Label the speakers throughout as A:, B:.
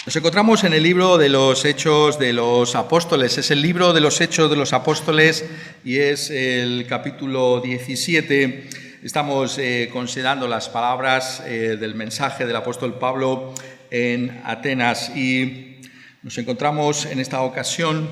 A: Nos encontramos en el libro de los Hechos de los Apóstoles. Es el libro de los Hechos de los Apóstoles y es el capítulo 17. Estamos considerando las palabras del mensaje del apóstol Pablo en Atenas y nos encontramos en esta ocasión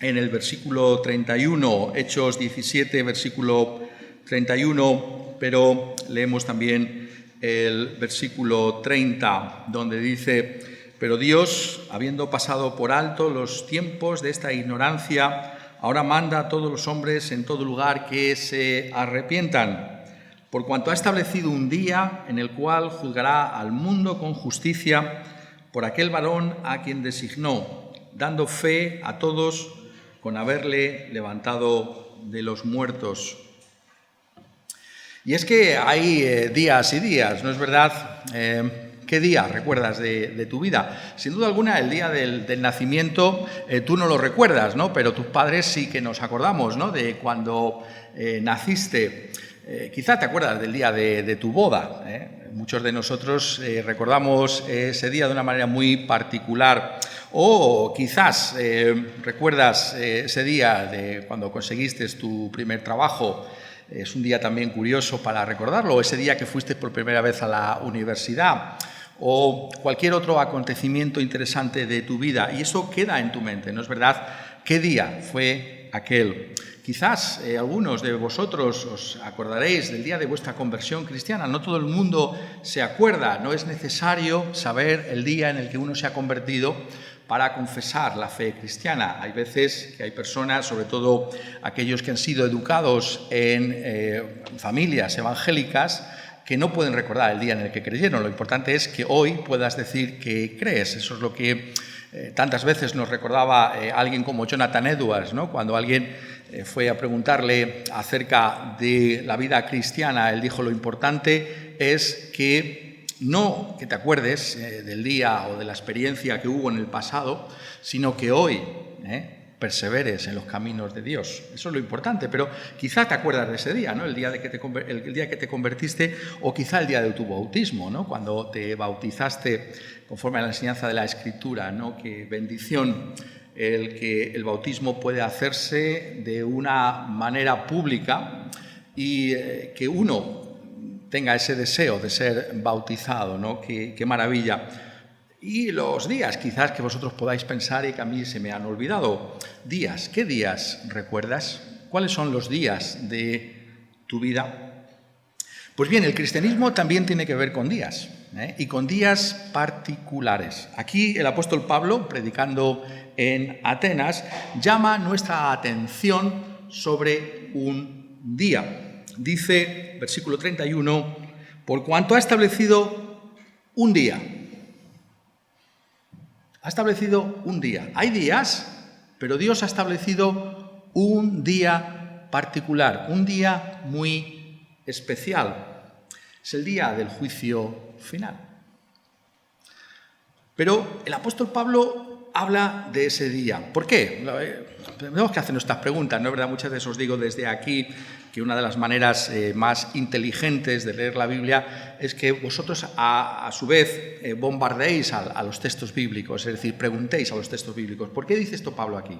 A: en el versículo 31, Hechos 17, versículo 31, pero leemos también el versículo 30, donde dice: pero Dios, habiendo pasado por alto los tiempos de esta ignorancia, ahora manda a todos los hombres en todo lugar que se arrepientan, por cuanto ha establecido un día en el cual juzgará al mundo con justicia por aquel varón a quien designó, dando fe a todos con haberle levantado de los muertos. Y es que hay días y días, ¿no es verdad? ¿Qué día recuerdas de tu vida? Sin duda alguna, el día del nacimiento tú no lo recuerdas, ¿no? Pero tus padres sí que nos acordamos, ¿no? De cuando naciste. Quizá te acuerdas del día de tu boda. Muchos de nosotros recordamos ese día de una manera muy particular. O quizás recuerdas ese día de cuando conseguiste tu primer trabajo. Es un día también curioso para recordarlo. O ese día que fuiste por primera vez a la universidad. O cualquier otro acontecimiento interesante de tu vida. Y eso queda en tu mente, ¿no es verdad? ¿Qué día fue aquel? Quizás algunos de vosotros os acordaréis del día de vuestra conversión cristiana. No todo el mundo se acuerda. No es necesario saber el día en el que uno se ha convertido para confesar la fe cristiana. Hay veces que hay personas, sobre todo aquellos que han sido educados en familias evangélicas, que no pueden recordar el día en el que creyeron. Lo importante es que hoy puedas decir que crees. Eso es lo que tantas veces nos recordaba alguien como Jonathan Edwards, ¿no? Cuando alguien fue a preguntarle acerca de la vida cristiana, él dijo: lo importante es que no que te acuerdes del día o de la experiencia que hubo en el pasado, sino que hoy perseveres en los caminos de Dios. Eso es lo importante, pero quizá te acuerdas de ese día, ¿no? El día que te convertiste, o quizá el día de tu bautismo, ¿no? Cuando te bautizaste conforme a la enseñanza de la Escritura, ¿no? Qué bendición el que el bautismo puede hacerse de una manera pública y que uno tenga ese deseo de ser bautizado, ¿no? Qué maravilla. Y los días, quizás que vosotros podáis pensar y que a mí se me han olvidado. Días, ¿qué días recuerdas? ¿Cuáles son los días de tu vida? Pues bien, el cristianismo también tiene que ver con días, y con días particulares. Aquí el apóstol Pablo, predicando en Atenas, llama nuestra atención sobre un día. Dice, versículo 31, por cuanto ha establecido un día. Ha establecido un día. Hay días, pero Dios ha establecido un día particular, un día muy especial. Es el día del juicio final. Pero el apóstol Pablo habla de ese día. ¿Por qué? Tenemos que hacer nuestras preguntas, ¿no es verdad? Muchas veces os digo desde aquí que una de las maneras más inteligentes de leer la Biblia es que vosotros a su vez bombardeéis a los textos bíblicos, es decir, preguntéis a los textos bíblicos: ¿por qué dice esto Pablo aquí?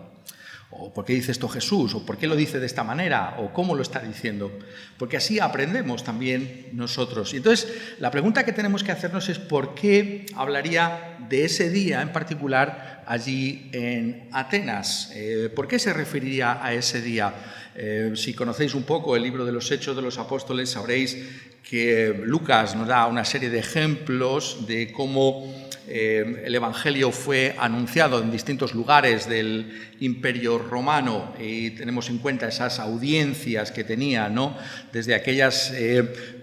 A: ¿O por qué dice esto Jesús? ¿O por qué lo dice de esta manera? ¿O cómo lo está diciendo? Porque así aprendemos también nosotros. Y entonces la pregunta que tenemos que hacernos es: ¿por qué hablaría de ese día en particular allí en Atenas? ¿Por qué se referiría a ese día? Si conocéis un poco el libro de los Hechos de los Apóstoles, sabréis que Lucas nos da una serie de ejemplos de cómo el Evangelio fue anunciado en distintos lugares del Imperio Romano, y tenemos en cuenta esas audiencias que tenía, ¿no? Desde aquellas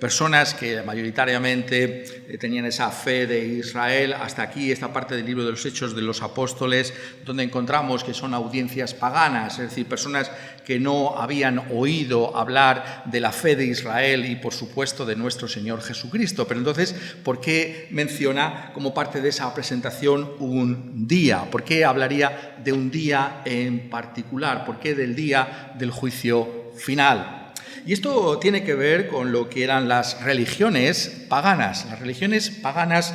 A: personas que mayoritariamente tenían esa fe de Israel, hasta aquí esta parte del libro de los Hechos de los Apóstoles, donde encontramos que son audiencias paganas, es decir, personas que no habían oído hablar de la fe de Israel y, por supuesto, de nuestro Señor Jesucristo. Pero entonces, ¿por qué menciona como parte de esa presentación un día? ¿Por qué hablaría de un día en particular? ¿Por qué del día del juicio final? Y esto tiene que ver con lo que eran las religiones paganas. Las religiones paganas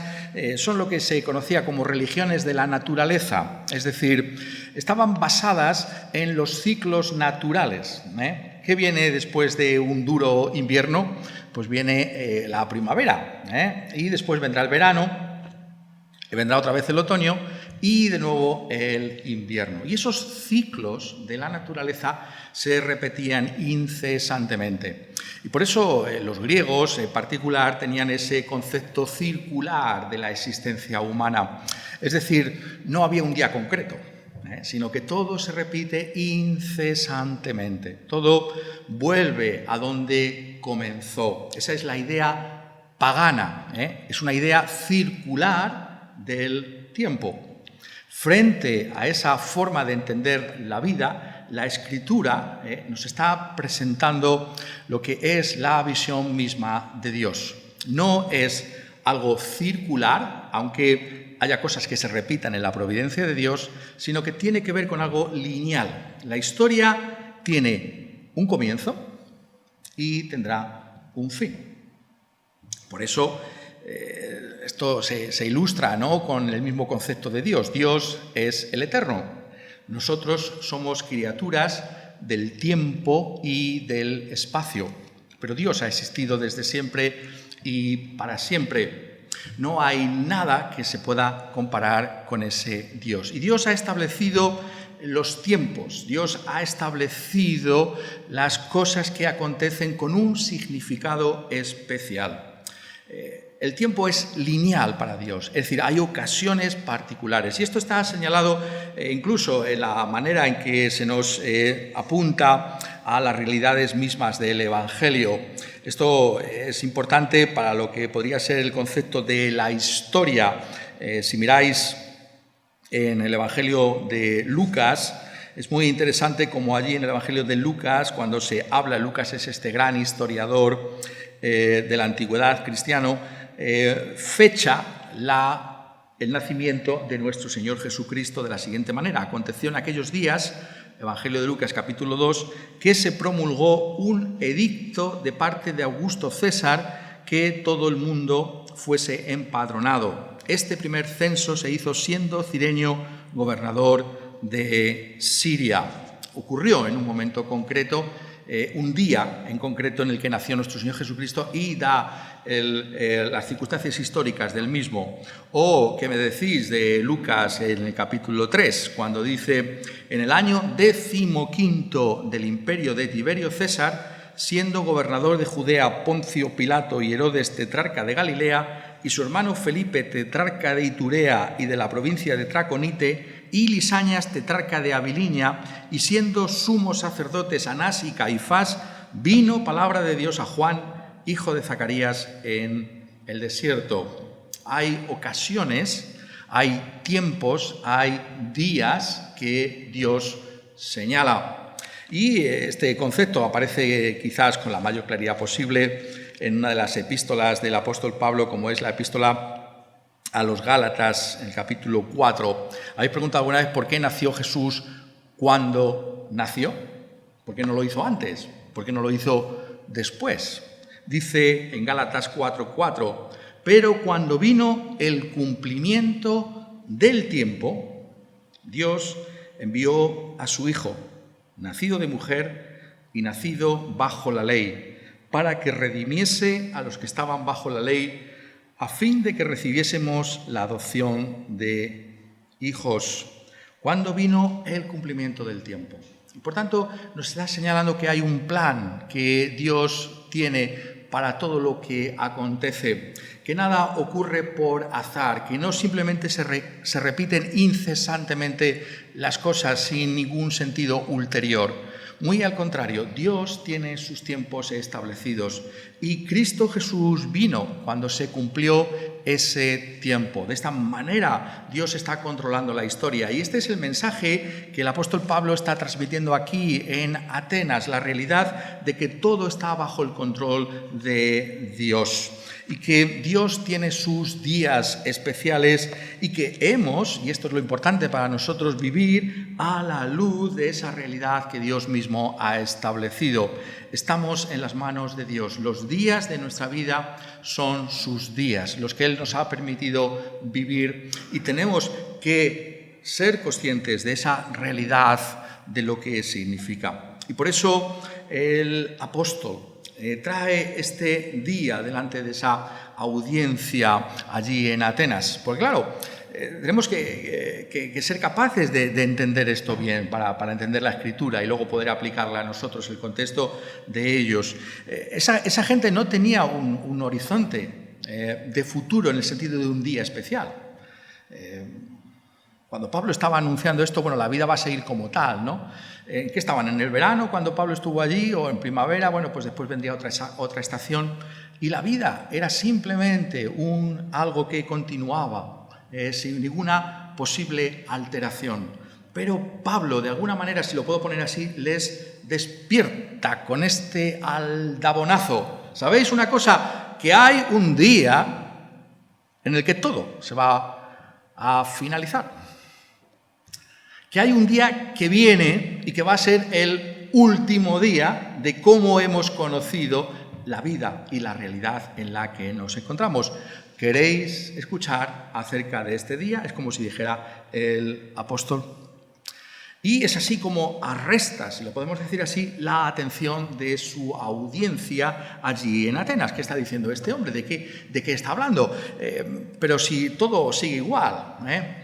A: son lo que se conocía como religiones de la naturaleza, es decir, estaban basadas en los ciclos naturales. ¿Qué viene después de un duro invierno? Pues viene la primavera, y después vendrá el verano, y vendrá otra vez el otoño y de nuevo el invierno. Y esos ciclos de la naturaleza se repetían incesantemente. Y por eso los griegos en particular tenían ese concepto circular de la existencia humana. Es decir, no había un día concreto, sino que todo se repite incesantemente. Todo vuelve a donde comenzó. Esa es la idea pagana, es una idea circular del tiempo. Frente a esa forma de entender la vida, la Escritura nos está presentando lo que es la visión misma de Dios. No es algo circular, aunque haya cosas que se repitan en la providencia de Dios, sino que tiene que ver con algo lineal. La historia tiene un comienzo y tendrá un fin. Por eso esto se ilustra, ¿no?, con el mismo concepto de Dios. Dios es el eterno. Nosotros somos criaturas del tiempo y del espacio. Pero Dios ha existido desde siempre y para siempre. No hay nada que se pueda comparar con ese Dios. Y Dios ha establecido los tiempos. Dios ha establecido las cosas que acontecen con un significado especial. El tiempo es lineal para Dios, es decir, hay ocasiones particulares. Y esto está señalado incluso en la manera en que se nos apunta a las realidades mismas del Evangelio. Esto es importante para lo que podría ser el concepto de la historia. Si miráis en el Evangelio de Lucas, es muy interesante como allí en el Evangelio de Lucas, cuando se habla, Lucas es este gran historiador de la antigüedad cristiano, fecha el nacimiento de nuestro Señor Jesucristo de la siguiente manera. Aconteció en aquellos días, Evangelio de Lucas capítulo 2, que se promulgó un edicto de parte de Augusto César que todo el mundo fuese empadronado. Este primer censo se hizo siendo Cirenio gobernador de Siria. Ocurrió en un momento concreto, un día en concreto en el que nació nuestro Señor Jesucristo y da las circunstancias históricas del mismo. O, ¿qué me decís de Lucas en el capítulo 3, cuando dice: en el año 15º del imperio de Tiberio César, siendo gobernador de Judea Poncio Pilato y Herodes tetrarca de Galilea, y su hermano Felipe tetrarca de Iturea y de la provincia de Traconite, y Lisañas tetrarca de Abiliña, y siendo sumos sacerdotes Anás y Caifás, vino palabra de Dios a Juan, hijo de Zacarías, en el desierto. Hay ocasiones, hay tiempos, hay días que Dios señala. Y este concepto aparece quizás con la mayor claridad posible en una de las epístolas del apóstol Pablo, como es la epístola a los Gálatas, en el capítulo 4. ¿Habéis preguntado alguna vez por qué nació Jesús cuando nació? ¿Por qué no lo hizo antes? ¿Por qué no lo hizo después? Dice en Gálatas 4:4, pero cuando vino el cumplimiento del tiempo, Dios envió a su Hijo, nacido de mujer y nacido bajo la ley, para que redimiese a los que estaban bajo la ley, a fin de que recibiésemos la adopción de hijos, cuando vino el cumplimiento del tiempo. Y por tanto, nos está señalando que hay un plan que Dios tiene para todo lo que acontece, que nada ocurre por azar, que no simplemente se repiten incesantemente las cosas sin ningún sentido ulterior. Muy al contrario, Dios tiene sus tiempos establecidos y Cristo Jesús vino cuando se cumplió ese tiempo. De esta manera Dios está controlando la historia y este es el mensaje que el apóstol Pablo está transmitiendo aquí en Atenas, la realidad de que todo está bajo el control de Dios. y que Dios tiene sus días especiales y que hemos, y esto es lo importante para nosotros, vivir a la luz de esa realidad que Dios mismo ha establecido. Estamos en las manos de Dios. Los días de nuestra vida son sus días, los que Él nos ha permitido vivir, y tenemos que ser conscientes de esa realidad, de lo que significa. Y por eso el apóstol trae este día delante de esa audiencia allí en Atenas. Porque claro, tenemos que ser capaces de entender esto bien para entender la Escritura y luego poder aplicarla a nosotros, el contexto de ellos. Esa gente no tenía un horizonte de futuro en el sentido de un día especial. Cuando Pablo estaba anunciando esto, bueno, la vida va a seguir como tal, ¿no? ¿Qué estaban? ¿En el verano cuando Pablo estuvo allí o en primavera? Bueno, pues después vendría otra estación. Y la vida era simplemente algo que continuaba, sin ninguna posible alteración. Pero Pablo, de alguna manera, si lo puedo poner así, les despierta con este aldabonazo. ¿Sabéis una cosa? Que hay un día en el que todo se va a finalizar. Que hay un día que viene y que va a ser el último día de cómo hemos conocido la vida y la realidad en la que nos encontramos. ¿Queréis escuchar acerca de este día? Es como si dijera el apóstol. Y es así como arresta, si lo podemos decir así, la atención de su audiencia allí en Atenas. ¿Qué está diciendo este hombre? ¿De qué está hablando? Pero si todo sigue igual,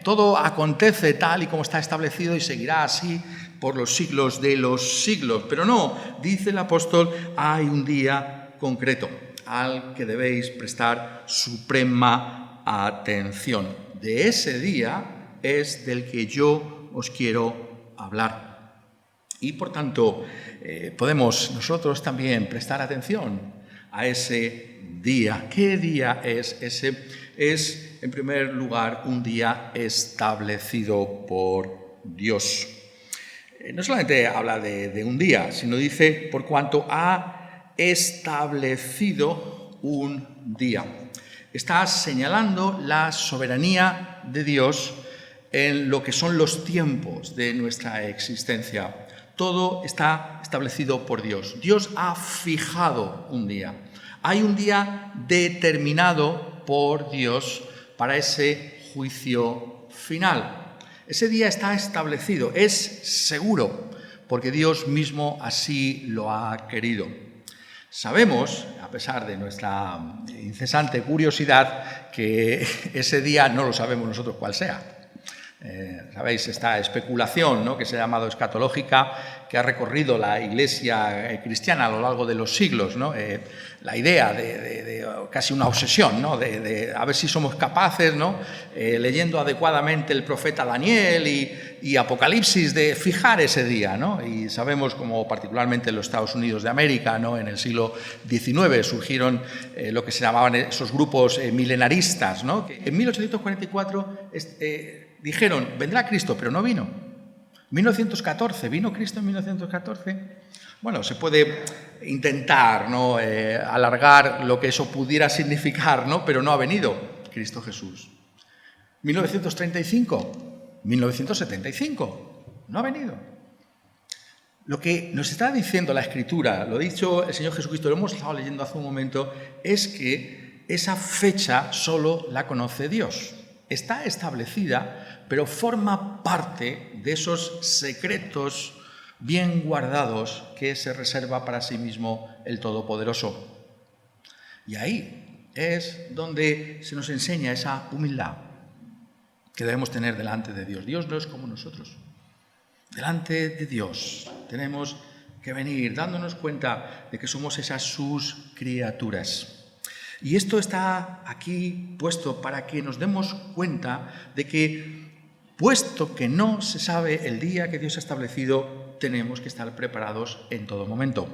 A: todo acontece tal y como está establecido y seguirá así por los siglos de los siglos. Pero no, dice el apóstol, hay un día concreto al que debéis prestar suprema atención. De ese día es del que yo os quiero hablar. Y por tanto, podemos nosotros también prestar atención a ese día. ¿Qué día es ese? Es, en primer lugar, un día establecido por Dios. No solamente habla de un día, sino dice, por cuanto ha establecido un día. Está señalando la soberanía de Dios en lo que son los tiempos de nuestra existencia. Todo está establecido por Dios. Dios ha fijado un día. Hay un día determinado por Dios para ese juicio final. Ese día está establecido, es seguro, porque Dios mismo así lo ha querido. Sabemos, a pesar de nuestra incesante curiosidad, que ese día no lo sabemos nosotros cuál sea. Sabéis, esta especulación, ¿no?, que se ha llamado escatológica, que ha recorrido la Iglesia cristiana a lo largo de los siglos, ¿no? La idea de casi una obsesión, ¿no?, de a ver si somos capaces, ¿no?, leyendo adecuadamente el profeta Daniel y Apocalipsis, de fijar ese día, ¿no? Y sabemos como particularmente en los Estados Unidos de América, ¿no?, en el siglo XIX surgieron lo que se llamaban esos grupos milenaristas, ¿no?, que en 1844 dijeron, vendrá Cristo, pero no vino. 1914, ¿vino Cristo en 1914? Bueno, se puede intentar, ¿no?, alargar lo que eso pudiera significar, ¿no?, pero no ha venido Cristo Jesús. 1935, 1975, no ha venido. Lo que nos está diciendo la Escritura, lo ha dicho el Señor Jesucristo, lo hemos estado leyendo hace un momento, es que esa fecha solo la conoce Dios. Está establecida, pero forma parte de esos secretos bien guardados que se reserva para sí mismo el Todopoderoso. Y ahí es donde se nos enseña esa humildad que debemos tener delante de Dios. Dios no es como nosotros. Delante de Dios tenemos que venir dándonos cuenta de que somos esas sus criaturas. Y esto está aquí puesto para que nos demos cuenta de que, puesto que no se sabe el día que Dios ha establecido, tenemos que estar preparados en todo momento.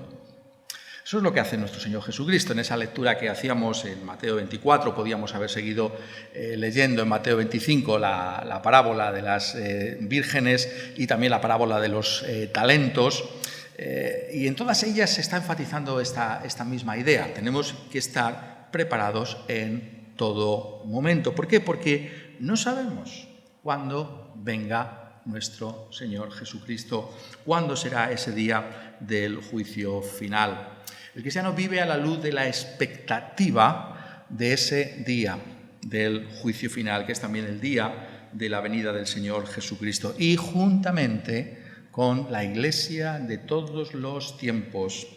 A: Eso es lo que hace nuestro Señor Jesucristo. En esa lectura que hacíamos en Mateo 24, podíamos haber seguido leyendo en Mateo 25 la parábola de las vírgenes y también la parábola de los talentos. Y en todas ellas se está enfatizando esta misma idea. Tenemos que estar preparados en todo momento. ¿Por qué? Porque no sabemos cuándo venga nuestro Señor Jesucristo, cuándo será ese día del juicio final. El cristiano vive a la luz de la expectativa de ese día del juicio final, que es también el día de la venida del Señor Jesucristo, y juntamente con la Iglesia de todos los tiempos,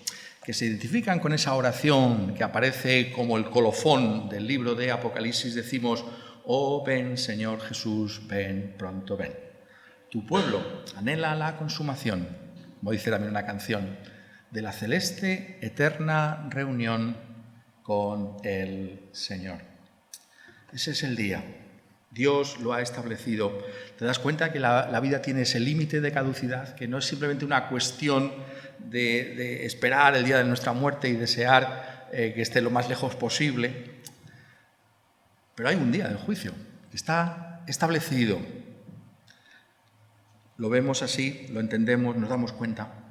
A: que se identifican con esa oración que aparece como el colofón del libro de Apocalipsis, decimos: «Oh, ven, Señor Jesús, ven, pronto ven». Tu pueblo anhela la consumación, como dice también una canción, de la celeste, eterna reunión con el Señor. Ese es el día. Dios lo ha establecido. Te das cuenta que la vida tiene ese límite de caducidad, que no es simplemente una cuestión de esperar el día de nuestra muerte y desear que esté lo más lejos posible. Pero hay un día del juicio, que está establecido. Lo vemos así, lo entendemos, nos damos cuenta.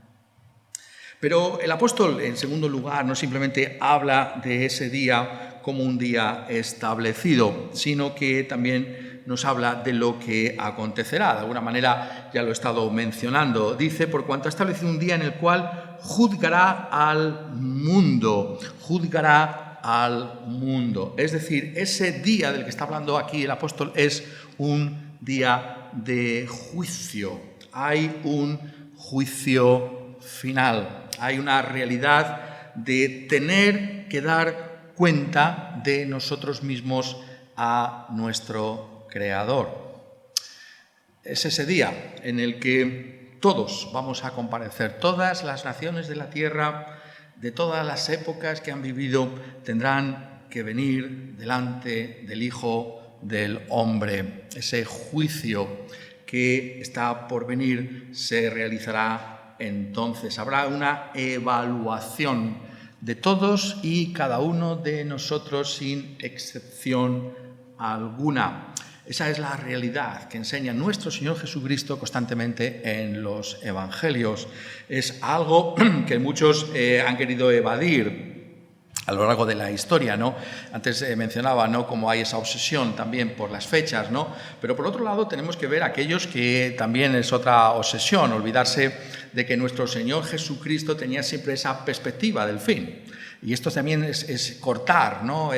A: Pero el apóstol, en segundo lugar, no simplemente habla de ese día como un día establecido, sino que también nos habla de lo que acontecerá. De alguna manera ya lo he estado mencionando. Dice: por cuanto ha establecido un día en el cual juzgará al mundo. Juzgará al mundo. Es decir, ese día del que está hablando aquí el apóstol es un día de juicio. Hay un juicio final. Hay una realidad de tener que dar cuenta de nosotros mismos a nuestro Creador. Es ese día en el que todos vamos a comparecer, todas las naciones de la tierra, de todas las épocas que han vivido, tendrán que venir delante del Hijo del Hombre. Ese juicio que está por venir se realizará entonces. Habrá una evaluación de todos y cada uno de nosotros sin excepción alguna. Esa es la realidad que enseña nuestro Señor Jesucristo constantemente en los Evangelios. Es algo que muchos han querido evadir a lo largo de la historia, ¿no? Antes mencionaba, ¿no?, cómo hay esa obsesión también por las fechas, ¿no? Pero por otro lado tenemos que ver a aquellos que también es otra obsesión, olvidarse de que nuestro Señor Jesucristo tenía siempre esa perspectiva del fin. Y esto también es cortar, ¿no?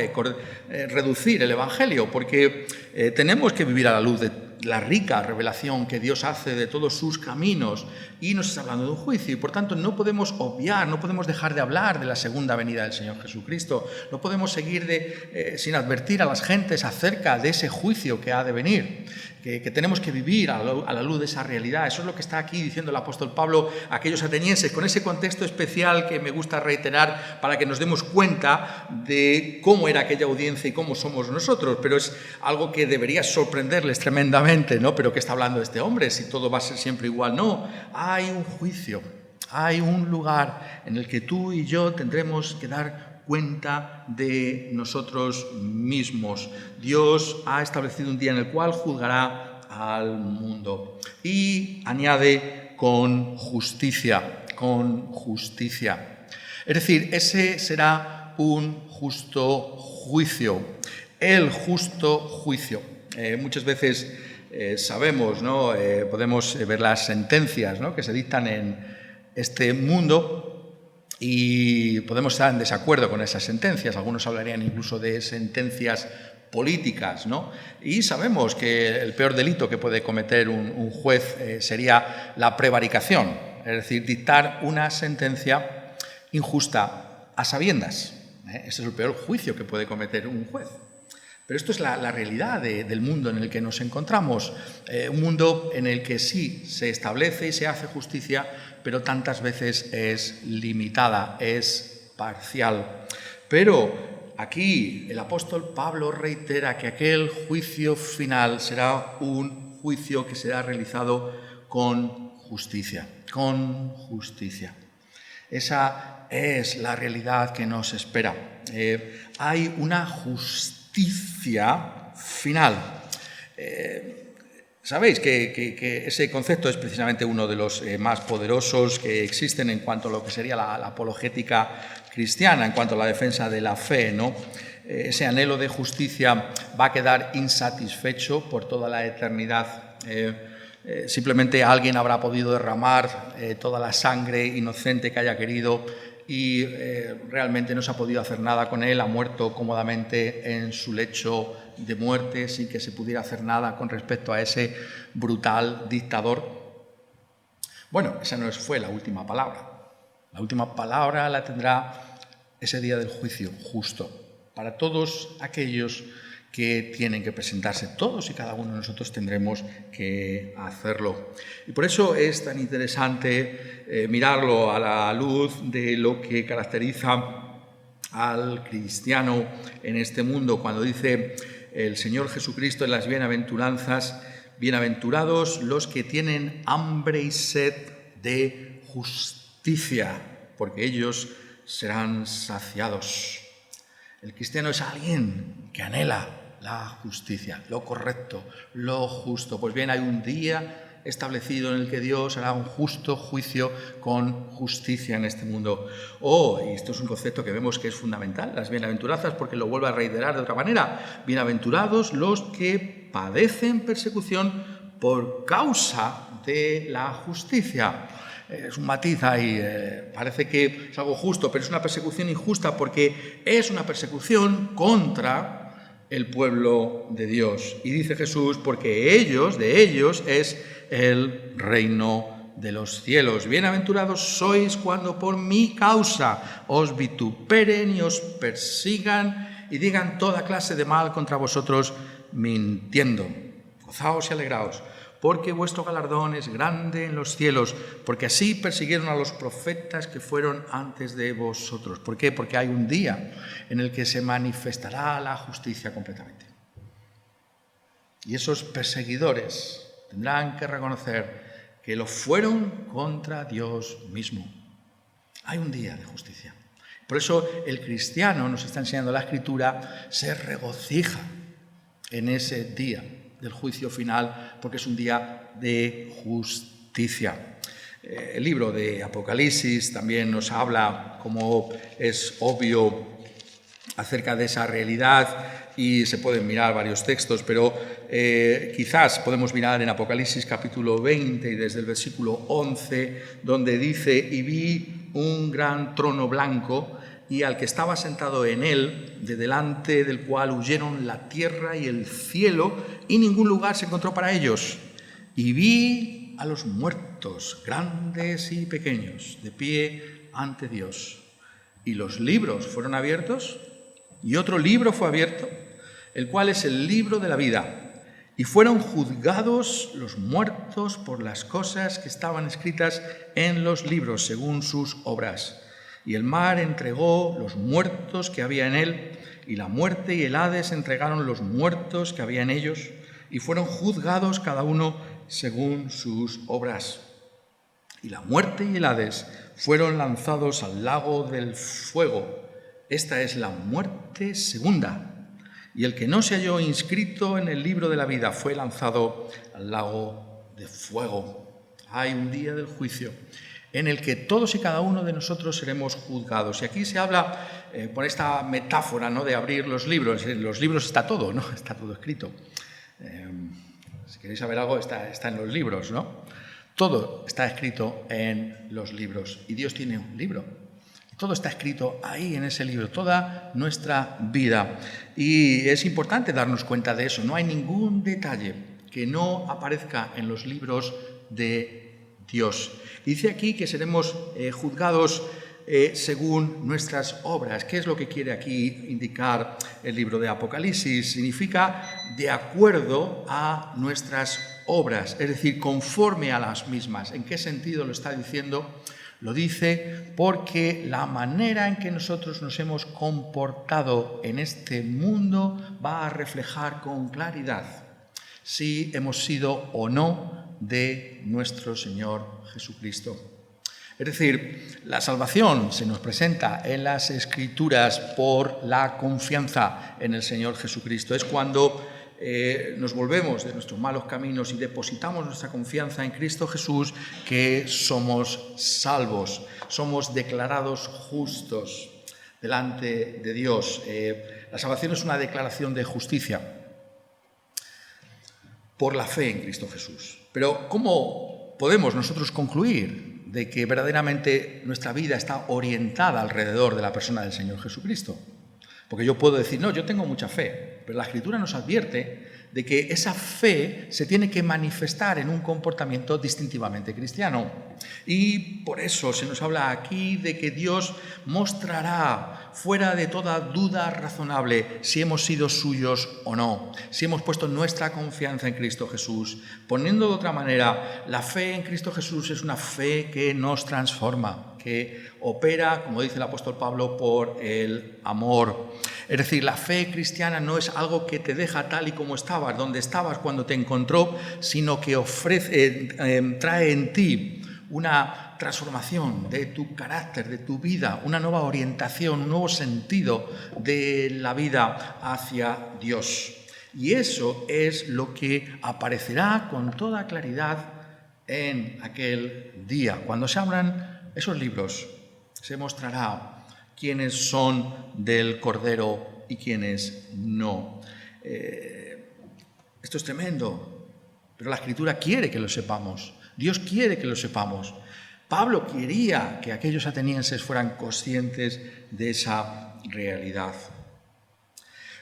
A: Reducir el Evangelio, porque tenemos que vivir a la luz de la rica revelación que Dios hace de todos sus caminos, y nos está hablando de un juicio, y por tanto no podemos obviar, no podemos dejar de hablar de la segunda venida del Señor Jesucristo, no podemos seguir sin advertir a las gentes acerca de ese juicio que ha de venir, que tenemos que vivir a la luz de esa realidad. Eso es lo que está aquí diciendo el apóstol Pablo a aquellos atenienses, con ese contexto especial que me gusta reiterar para que nos demos cuenta de cómo era aquella audiencia y cómo somos nosotros, pero es algo que debería sorprenderles tremendamente, ¿no? Pero ¿qué está hablando este hombre? Si todo va a ser siempre igual. No, hay un juicio, hay un lugar en el que tú y yo tendremos que dar cuenta de nosotros mismos. Dios ha establecido un día en el cual juzgará al mundo. Y añade: con justicia, con justicia. Es decir, ese será un justo juicio, el justo juicio. Muchas veces sabemos, ¿no? Podemos ver las sentencias, ¿no?, que se dictan en este mundo, y podemos estar en desacuerdo con esas sentencias. Algunos hablarían incluso de sentencias políticas, ¿no? Y sabemos que el peor delito que puede cometer un juez sería la prevaricación, es decir, dictar una sentencia injusta a sabiendas. Ese es el peor juicio que puede cometer un juez. Pero esto es la realidad del mundo en el que nos encontramos, un mundo en el que sí se establece y se hace justicia, pero tantas veces es limitada, es parcial. Pero aquí el apóstol Pablo reitera que aquel juicio final será un juicio que será realizado con justicia, con justicia. Esa es la realidad que nos espera. Hay una justicia final. Sabéis que ese concepto es precisamente uno de los más poderosos que existen en cuanto a lo que sería la apologética cristiana, en cuanto a la defensa de la fe, ¿no? ese anhelo de justicia va a quedar insatisfecho por toda la eternidad. Simplemente alguien habrá podido derramar toda la sangre inocente que haya querido y realmente no se ha podido hacer nada con él, ha muerto cómodamente en su lecho de muerte sin que se pudiera hacer nada con respecto a ese brutal dictador. Bueno, esa no fue la última palabra. La última palabra la tendrá ese día del juicio justo para todos aquellos que tienen que presentarse. Todos y cada uno de nosotros tendremos que hacerlo. Y por eso es tan interesante mirarlo a la luz de lo que caracteriza al cristiano en este mundo, cuando dice el Señor Jesucristo en las bienaventuranzas: bienaventurados los que tienen hambre y sed de justicia, porque ellos serán saciados. El cristiano es alguien que anhela la justicia, lo correcto, lo justo. Pues bien, hay un día establecido en el que Dios hará un justo juicio con justicia en este mundo. Y esto es un concepto que vemos que es fundamental, las bienaventuranzas, porque lo vuelvo a reiterar de otra manera: bienaventurados los que padecen persecución por causa de la justicia. Es un matiz ahí, parece que es algo justo, pero es una persecución injusta porque es una persecución contra el pueblo de Dios. Y dice Jesús, porque de ellos es el reino de los cielos. Bienaventurados sois cuando por mi causa os vituperen y os persigan y digan toda clase de mal contra vosotros mintiendo. Gozaos y alegraos, porque vuestro galardón es grande en los cielos, porque así persiguieron a los profetas que fueron antes de vosotros. ¿Por qué? Porque hay un día en el que se manifestará la justicia completamente. Y esos perseguidores tendrán que reconocer que lo fueron contra Dios mismo. Hay un día de justicia. Por eso el cristiano, nos está enseñando la Escritura, se regocija en ese día del juicio final, porque es un día de justicia. El libro de Apocalipsis también nos habla, como es obvio, acerca de esa realidad, y se pueden mirar varios textos, pero quizás podemos mirar en Apocalipsis capítulo 20 y desde el versículo 11, donde dice: y vi un gran trono blanco y al que estaba sentado en él, de delante del cual huyeron la tierra y el cielo, y ningún lugar se encontró para ellos. Y vi a los muertos, grandes y pequeños, de pie ante Dios. Y los libros fueron abiertos, y otro libro fue abierto, el cual es el libro de la vida. Y fueron juzgados los muertos por las cosas que estaban escritas en los libros, según sus obras. Y el mar entregó los muertos que había en él, y la muerte y el Hades entregaron los muertos que había en ellos, y fueron juzgados cada uno según sus obras. Y la muerte y el Hades fueron lanzados al lago del fuego. Esta es la muerte segunda. Y el que no se halló inscrito en el libro de la vida fue lanzado al lago de fuego. Hay un día del juicio en el que todos y cada uno de nosotros seremos juzgados. Y aquí se habla por esta metáfora, ¿no?, de abrir los libros. En los libros está todo, ¿no? Está todo escrito. Si queréis saber algo, está en los libros, ¿no? Todo está escrito en los libros. Y Dios tiene un libro. Todo está escrito ahí en ese libro, toda nuestra vida. Y es importante darnos cuenta de eso. No hay ningún detalle que no aparezca en los libros de Dios. Dice aquí que seremos juzgados según nuestras obras. ¿Qué es lo que quiere aquí indicar el libro de Apocalipsis? Significa de acuerdo a nuestras obras, es decir, conforme a las mismas. ¿En qué sentido lo está diciendo? Lo dice porque la manera en que nosotros nos hemos comportado en este mundo va a reflejar con claridad si hemos sido o no de nuestro Señor Jesucristo. Es decir, la salvación se nos presenta en las Escrituras por la confianza en el Señor Jesucristo. Es cuando nos volvemos de nuestros malos caminos y depositamos nuestra confianza en Cristo Jesús que somos salvos, somos declarados justos delante de Dios. La salvación es una declaración de justicia por la fe en Cristo Jesús. Pero ¿cómo podemos nosotros concluir de que verdaderamente nuestra vida está orientada alrededor de la persona del Señor Jesucristo? Porque yo puedo decir, no, yo tengo mucha fe, pero la Escritura nos advierte de que esa fe se tiene que manifestar en un comportamiento distintivamente cristiano. Y por eso se nos habla aquí de que Dios mostrará fuera de toda duda razonable si hemos sido suyos o no, si hemos puesto nuestra confianza en Cristo Jesús. Poniendo de otra manera, la fe en Cristo Jesús es una fe que nos transforma, que opera, como dice el apóstol Pablo, por el amor. Es decir, la fe cristiana no es algo que te deja tal y como estabas, donde estabas cuando te encontró, sino que trae en ti una transformación de tu carácter, de tu vida, una nueva orientación, un nuevo sentido de la vida hacia Dios. Y eso es lo que aparecerá con toda claridad en aquel día. Cuando se abran esos libros, se mostrará quiénes son del Cordero y quiénes no. Esto es tremendo, pero la Escritura quiere que lo sepamos. Dios quiere que lo sepamos. Pablo quería que aquellos atenienses fueran conscientes de esa realidad.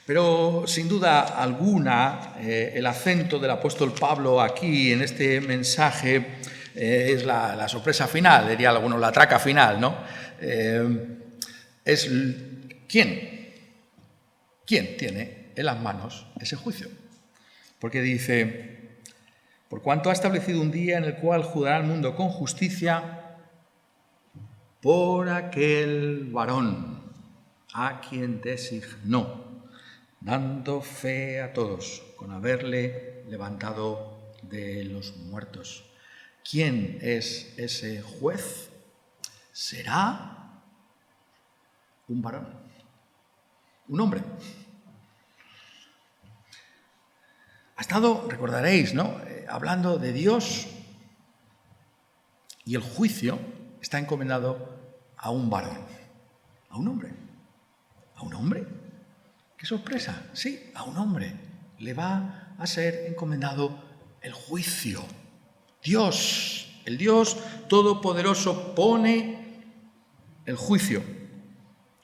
A: Pero sin duda alguna, el acento del apóstol Pablo aquí en este mensaje es la sorpresa final, diría alguno, la traca final, ¿no? Es ¿quién tiene en las manos ese juicio? Porque dice, por cuanto ha establecido un día en el cual juzgará al mundo con justicia por aquel varón a quien designó, dando fe a todos con haberle levantado de los muertos. ¿Quién es ese juez? ¿Será un varón? ¿Un hombre? Ha estado, recordaréis, ¿no?, hablando de Dios, y el juicio está encomendado a un varón, a un hombre. ¿A un hombre? ¡Qué sorpresa! Sí, a un hombre le va a ser encomendado el juicio. Dios, el Dios Todopoderoso, pone el juicio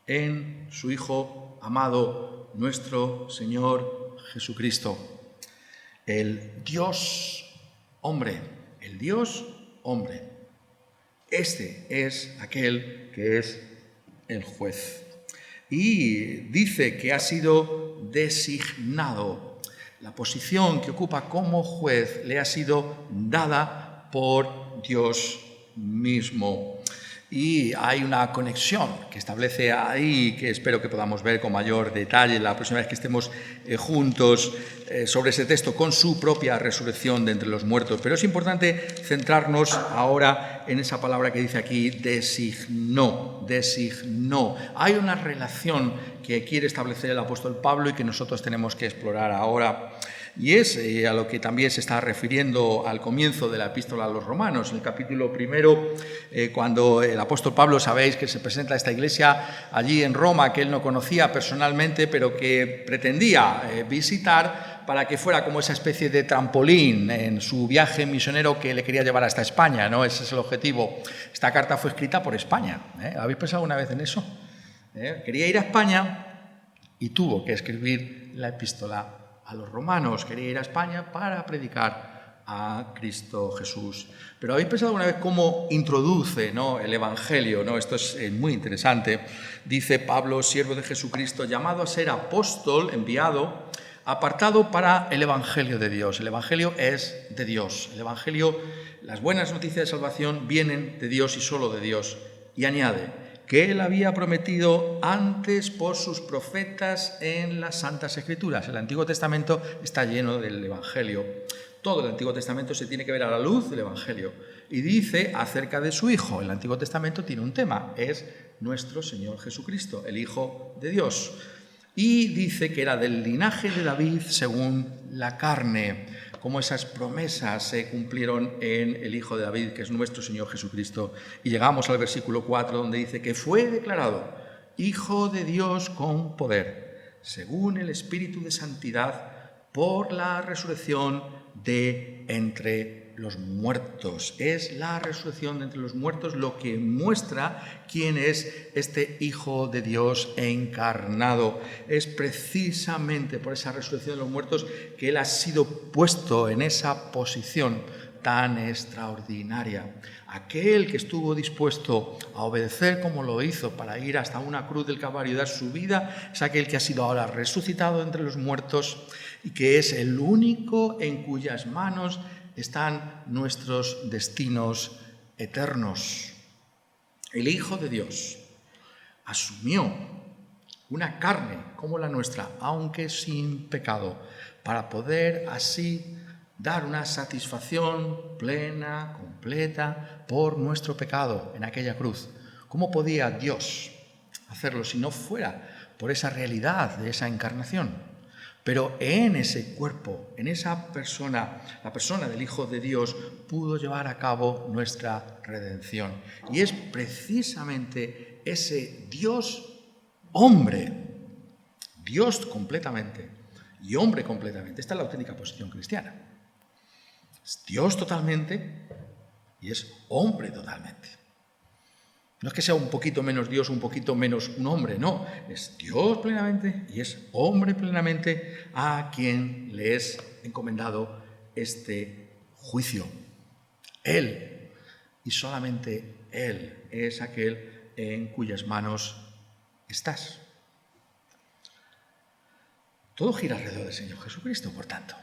A: en su Hijo amado, nuestro Señor Jesucristo. El Dios hombre, el Dios hombre. Este es aquel que es el juez. Y dice que ha sido designado. La posición que ocupa como juez le ha sido dada por Dios mismo. Y hay una conexión que establece ahí, que espero que podamos ver con mayor detalle la próxima vez que estemos juntos sobre ese texto, con su propia resurrección de entre los muertos. Pero es importante centrarnos ahora en esa palabra que dice aquí, designó, designó. Hay una relación que quiere establecer el apóstol Pablo y que nosotros tenemos que explorar ahora. Y es a lo que también se está refiriendo al comienzo de la epístola a los romanos, en el capítulo 1, cuando el apóstol Pablo, sabéis que se presenta a esta iglesia allí en Roma, que él no conocía personalmente, pero que pretendía visitar para que fuera como esa especie de trampolín en su viaje misionero que le quería llevar hasta España, ¿no? Ese es el objetivo. Esta carta fue escrita por España. ¿Habéis pensado alguna vez en eso? Quería ir a España y tuvo que escribir la epístola a los romanos. Quería ir a España para predicar a Cristo Jesús. Pero ¿habéis pensado alguna vez cómo introduce, ¿no?, el Evangelio, ¿no? Esto es muy interesante. Dice Pablo, siervo de Jesucristo, llamado a ser apóstol, enviado, apartado para el Evangelio de Dios. El Evangelio es de Dios. El Evangelio, las buenas noticias de salvación vienen de Dios y solo de Dios. Y añade que él había prometido antes por sus profetas en las Santas Escrituras. El Antiguo Testamento está lleno del Evangelio. Todo el Antiguo Testamento se tiene que ver a la luz del Evangelio. Y dice acerca de su Hijo. El Antiguo Testamento tiene un tema, es nuestro Señor Jesucristo, el Hijo de Dios. Y dice que era del linaje de David según la carne, como esas promesas se cumplieron en el Hijo de David, que es nuestro Señor Jesucristo. Y llegamos al versículo 4, donde dice que fue declarado Hijo de Dios con poder, según el Espíritu de santidad, por la resurrección de entre los muertos. Es la resurrección de entre los muertos lo que muestra quién es este Hijo de Dios encarnado. Es precisamente por esa resurrección de los muertos que Él ha sido puesto en esa posición tan extraordinaria. Aquel que estuvo dispuesto a obedecer como lo hizo para ir hasta una cruz del Calvario y dar su vida, es aquel que ha sido ahora resucitado entre los muertos y que es el único en cuyas manos están nuestros destinos eternos. El Hijo de Dios asumió una carne como la nuestra, aunque sin pecado, para poder así dar una satisfacción plena, completa, por nuestro pecado en aquella cruz. ¿Cómo podía Dios hacerlo si no fuera por esa realidad de esa encarnación? Pero en ese cuerpo, en esa persona, la persona del Hijo de Dios, pudo llevar a cabo nuestra redención. Y es precisamente ese Dios hombre, Dios completamente y hombre completamente. Esta es la auténtica posición cristiana. Es Dios totalmente y es hombre totalmente. No es que sea un poquito menos Dios, un poquito menos un hombre, no. Es Dios plenamente y es hombre plenamente a quien le es encomendado este juicio. Él, y solamente Él, es aquel en cuyas manos estás. Todo gira alrededor del Señor Jesucristo, por tanto.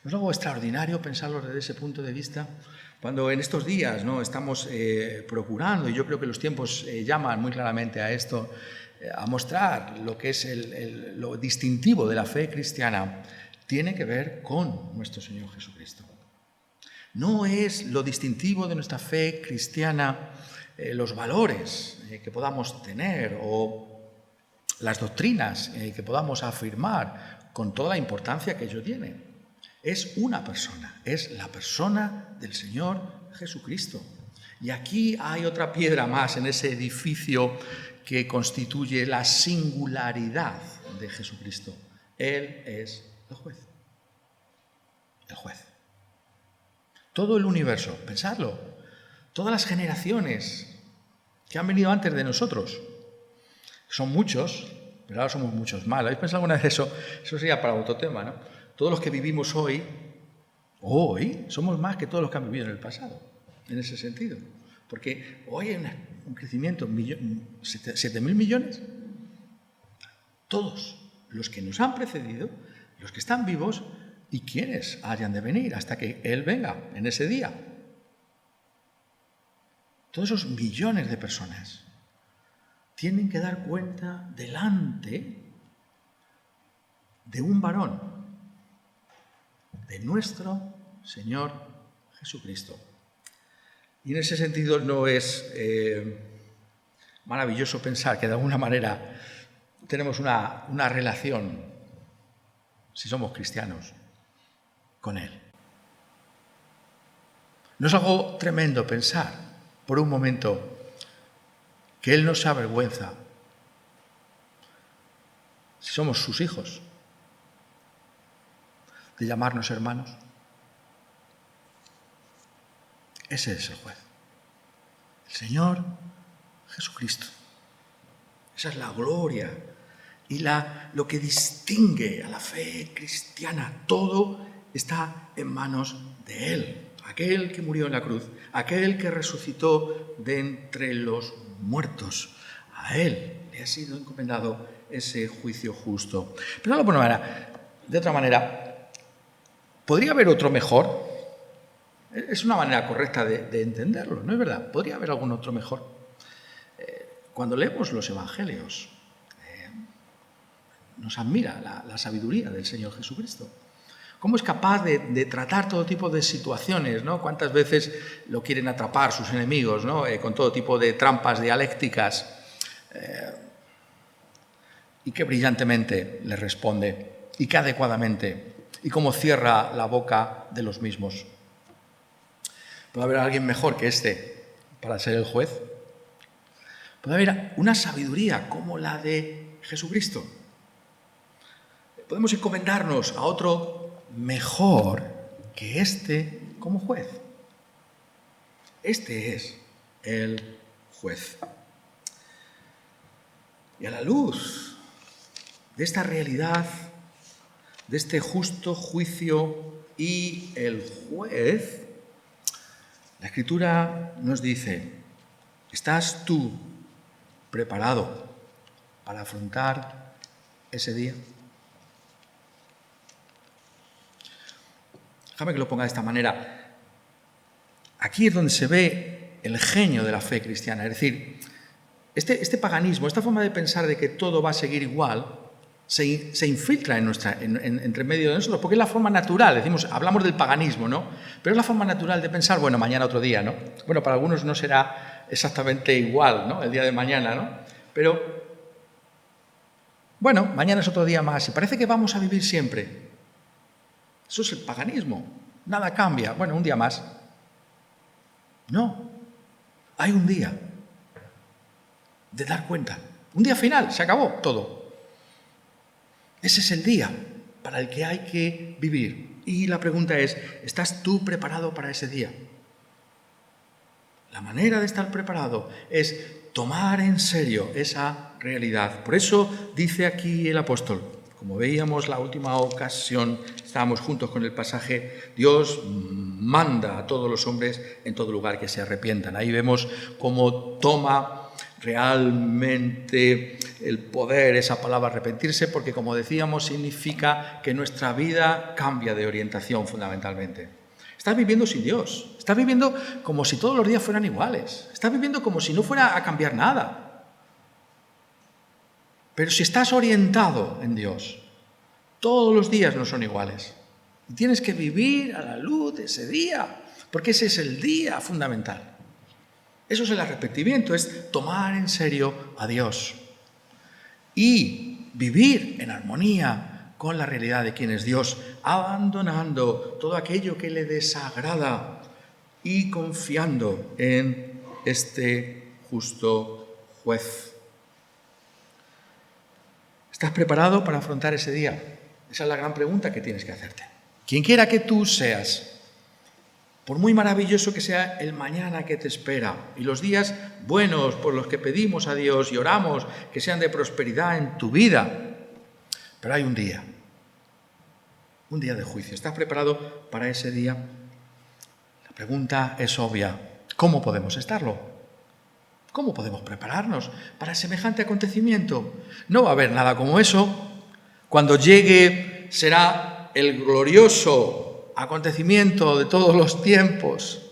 A: ¿No es algo extraordinario pensarlo desde ese punto de vista? Cuando en estos días estamos procurando, y yo creo que los tiempos llaman muy claramente a esto, a mostrar lo que es lo distintivo de la fe cristiana, tiene que ver con nuestro Señor Jesucristo. No es lo distintivo de nuestra fe cristiana los valores que podamos tener o las doctrinas que podamos afirmar con toda la importancia que ello tiene. Es una persona, es la persona del Señor Jesucristo. Y aquí hay otra piedra más en ese edificio que constituye la singularidad de Jesucristo. Él es el juez. El juez. Todo el universo, pensadlo, todas las generaciones que han venido antes de nosotros, son muchos, pero ahora somos muchos más. ¿Habéis pensado alguna vez eso? Eso sería para otro tema, ¿no? Todos los que vivimos hoy somos más que todos los que han vivido en el pasado, en ese sentido. Porque hoy hay un crecimiento, 7.000 millones. Todos los que nos han precedido, los que están vivos y quienes hayan de venir hasta que Él venga en ese día. Todos esos millones de personas tienen que dar cuenta delante de un varón, de nuestro Señor Jesucristo. Y en ese sentido no es maravilloso pensar que de alguna manera tenemos una relación, si somos cristianos, con Él. No es algo tremendo pensar por un momento que Él no se avergüenza si somos sus hijos de llamarnos hermanos. Ese es el juez, el Señor Jesucristo. Esa es la gloria y lo que distingue a la fe cristiana. Todo está en manos de Él, aquel que murió en la cruz, aquel que resucitó de entre los muertos. A Él le ha sido encomendado ese juicio justo. Pero de otra manera, ¿podría haber otro mejor? Es una manera correcta de entenderlo, ¿no es verdad? ¿Podría haber algún otro mejor? Cuando leemos los evangelios, nos admira la sabiduría del Señor Jesucristo. ¿Cómo es capaz de tratar todo tipo de situaciones, ¿no? ¿Cuántas veces lo quieren atrapar sus enemigos, ¿no? Con todo tipo de trampas dialécticas? Y qué brillantemente les responde, y qué adecuadamente, y cómo cierra la boca de los mismos. ¿Puede haber alguien mejor que para ser el juez? ¿Puede haber una sabiduría como la de Jesucristo. Podemos encomendarnos a otro mejor que este como juez. Este es el juez. Y a la luz de esta realidad, de este justo juicio y el juez, la Escritura nos dice: ¿estás tú preparado para afrontar ese día? Déjame que lo ponga de esta manera. Aquí es donde se ve el genio de la fe cristiana. Es decir, este paganismo, esta forma de pensar de que todo va a seguir igual, se infiltra entre medio de nosotros, porque es la forma natural. Hablamos del paganismo, ¿no? Pero es la forma natural de pensar, bueno, mañana otro día, ¿no? Bueno, para algunos no será exactamente igual, ¿no? El día de mañana, ¿no? Pero, bueno, mañana es otro día más y parece que vamos a vivir siempre. Eso es el paganismo. Nada cambia. Bueno, un día más. No. Hay un día de dar cuenta. Un día final. Se acabó todo. Ese es el día para el que hay que vivir. Y la pregunta es: ¿estás tú preparado para ese día? La manera de estar preparado es tomar en serio esa realidad. Por eso dice aquí el apóstol, como veíamos la última ocasión, estábamos juntos con el pasaje: Dios manda a todos los hombres en todo lugar que se arrepientan. Ahí vemos cómo toma realmente el poder esa palabra arrepentirse, porque, como decíamos, significa que nuestra vida cambia de orientación fundamentalmente. Estás viviendo sin Dios, estás viviendo como si todos los días fueran iguales, estás viviendo como si no fuera a cambiar nada. Pero si estás orientado en Dios, todos los días no son iguales. Y tienes que vivir a la luz de ese día, porque ese es el día fundamental. Eso es el arrepentimiento, es tomar en serio a Dios y vivir en armonía con la realidad de quién es Dios, abandonando todo aquello que le desagrada y confiando en este justo juez. ¿Estás preparado para afrontar ese día? Esa es la gran pregunta que tienes que hacerte. Quien quiera que tú seas, por muy maravilloso que sea el mañana que te espera y los días buenos por los que pedimos a Dios y oramos que sean de prosperidad en tu vida, pero hay un día de juicio. ¿Estás preparado para ese día? La pregunta es obvia: ¿cómo podemos estarlo? ¿Cómo podemos prepararnos para semejante acontecimiento? No va a haber nada como eso. Cuando llegue será el glorioso acontecimiento de todos los tiempos.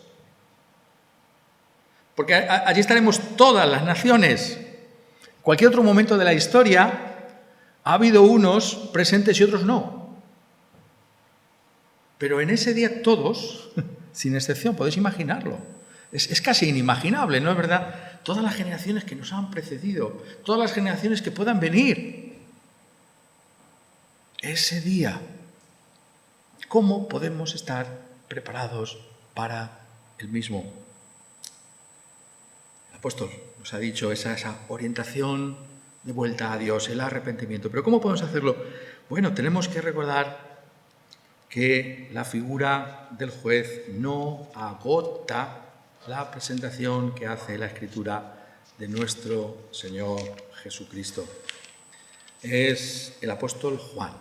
A: Porque allí estaremos todas las naciones. En cualquier otro momento de la historia ha habido unos presentes y otros no. Pero en ese día todos, sin excepción, podéis imaginarlo. Es casi inimaginable, ¿no es verdad? Todas las generaciones que nos han precedido, todas las generaciones que puedan venir. Ese día, ¿cómo podemos estar preparados para el mismo? El apóstol nos ha dicho esa orientación de vuelta a Dios, el arrepentimiento. ¿Pero cómo podemos hacerlo? Bueno, tenemos que recordar que la figura del juez no agota la presentación que hace la Escritura de nuestro Señor Jesucristo. Es el apóstol Juan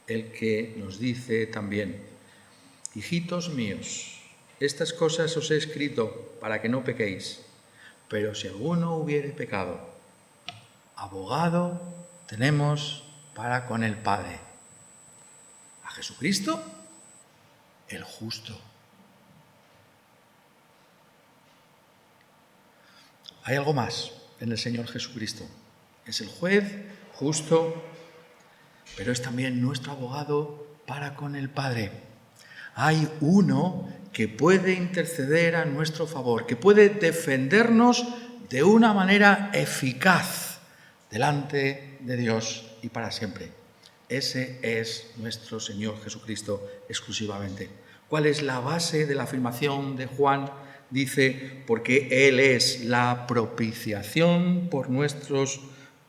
A: el que nos dice también: hijitos míos, estas cosas os he escrito para que no pequéis, pero si alguno hubiere pecado, abogado tenemos para con el Padre, a Jesucristo, el justo. Hay algo más en el Señor Jesucristo. Es el juez justo, pero es también nuestro abogado para con el Padre. Hay uno que puede interceder a nuestro favor, que puede defendernos de una manera eficaz delante de Dios y para siempre. Ese es nuestro Señor Jesucristo exclusivamente. ¿Cuál es la base de la afirmación de Juan? Dice: porque Él es la propiciación por nuestros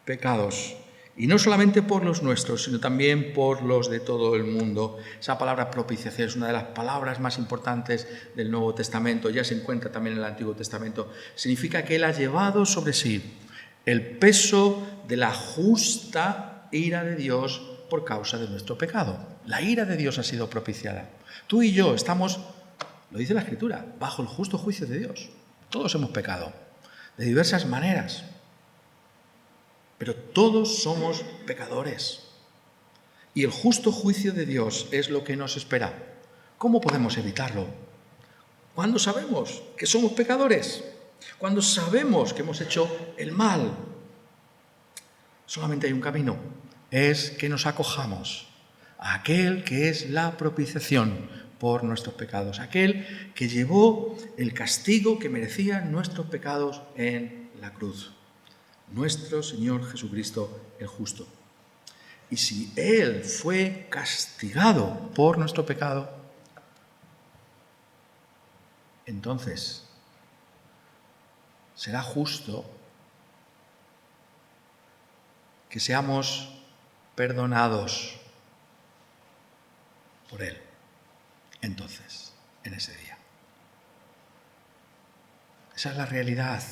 A: pecados. Y no solamente por los nuestros, sino también por los de todo el mundo. Esa palabra propiciación es una de las palabras más importantes del Nuevo Testamento. Ya se encuentra también en el Antiguo Testamento. Significa que Él ha llevado sobre sí el peso de la justa ira de Dios por causa de nuestro pecado. La ira de Dios ha sido propiciada. Tú y yo estamos, lo dice la Escritura, bajo el justo juicio de Dios. Todos hemos pecado, de diversas maneras. Pero todos somos pecadores. Y el justo juicio de Dios es lo que nos espera. ¿Cómo podemos evitarlo? ¿Cuándo sabemos que somos pecadores? Cuando sabemos que hemos hecho el mal. Solamente hay un camino. Es que nos acojamos a aquel que es la propiciación por nuestros pecados. Aquel que llevó el castigo que merecían nuestros pecados en la cruz. Nuestro Señor Jesucristo el justo. Y si Él fue castigado por nuestro pecado, entonces será justo que seamos perdonados por Él. Entonces, en ese día. Esa es la realidad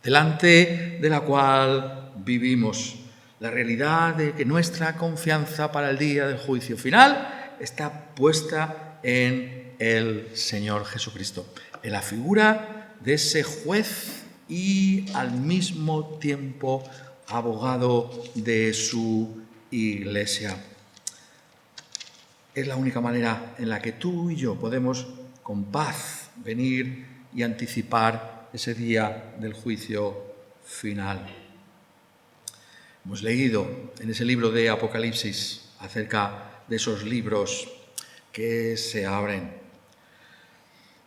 A: delante de la cual vivimos. La realidad de que nuestra confianza para el día del juicio final está puesta en el Señor Jesucristo, en la figura de ese juez y al mismo tiempo abogado de su Iglesia. Es la única manera en la que tú y yo podemos con paz venir y anticipar ese día del juicio final. Hemos leído en ese libro de Apocalipsis acerca de esos libros que se abren,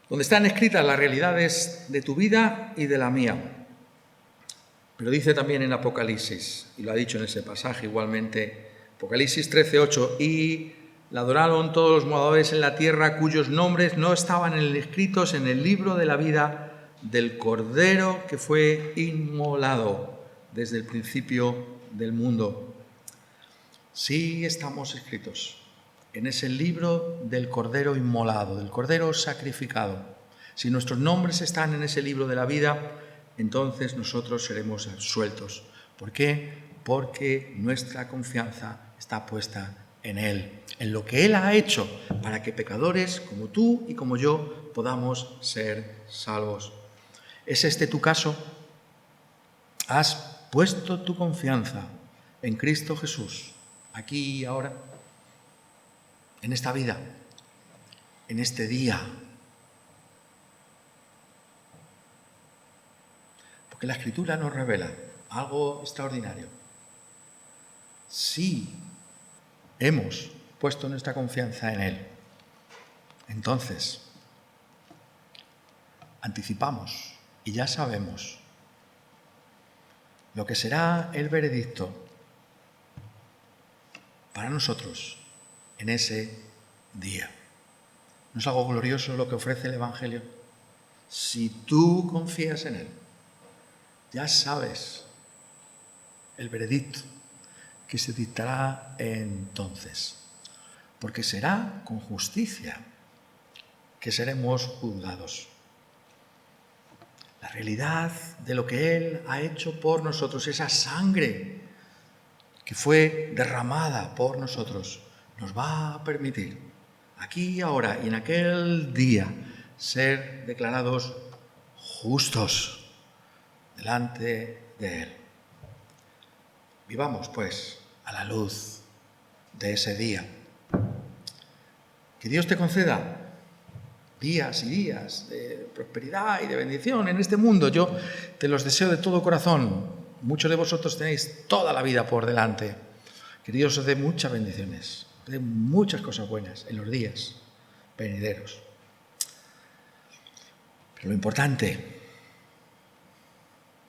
A: donde están escritas las realidades de tu vida y de la mía. Pero dice también en Apocalipsis, y lo ha dicho en ese pasaje igualmente, Apocalipsis 13:8, y la adoraron todos los moradores en la tierra cuyos nombres no estaban escritos en el libro de la vida del Cordero que fue inmolado desde el principio del mundo. Sí estamos escritos en ese libro del Cordero inmolado, del Cordero sacrificado. Si nuestros nombres están en ese libro de la vida, entonces nosotros seremos absueltos. ¿Por qué? Porque nuestra confianza está puesta en Él, en lo que Él ha hecho para que pecadores como tú y como yo podamos ser salvos. ¿Es este tu caso? ¿Has puesto tu confianza en Cristo Jesús, aquí y ahora, en esta vida, en este día? Porque la Escritura nos revela algo extraordinario. Si hemos puesto nuestra confianza en Él, entonces anticipamos y ya sabemos lo que será el veredicto para nosotros en ese día. ¿No es algo glorioso lo que ofrece el Evangelio? Si tú confías en Él, ya sabes el veredicto que se dictará entonces, porque será con justicia que seremos juzgados. La realidad de lo que Él ha hecho por nosotros, esa sangre que fue derramada por nosotros, nos va a permitir, aquí y ahora y en aquel día, ser declarados justos delante de Él. Vivamos, pues, a la luz de ese día. Que Dios te conceda días y días de prosperidad y de bendición en este mundo. Yo te los deseo de todo corazón. Muchos de vosotros tenéis toda la vida por delante. Que Dios os dé muchas bendiciones, os dé muchas cosas buenas en los días venideros. Pero lo importante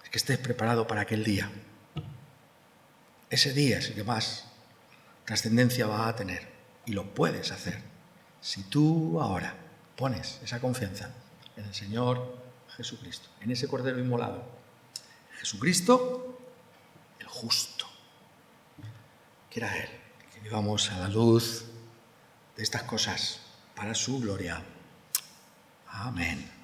A: es que estés preparado para aquel día. Ese día es el que más trascendencia va a tener, y lo puedes hacer si tú ahora pones esa confianza en el Señor Jesucristo, en ese Cordero inmolado. Jesucristo, el justo. quiera Él, que vivamos a la luz de estas cosas para su gloria. Amén.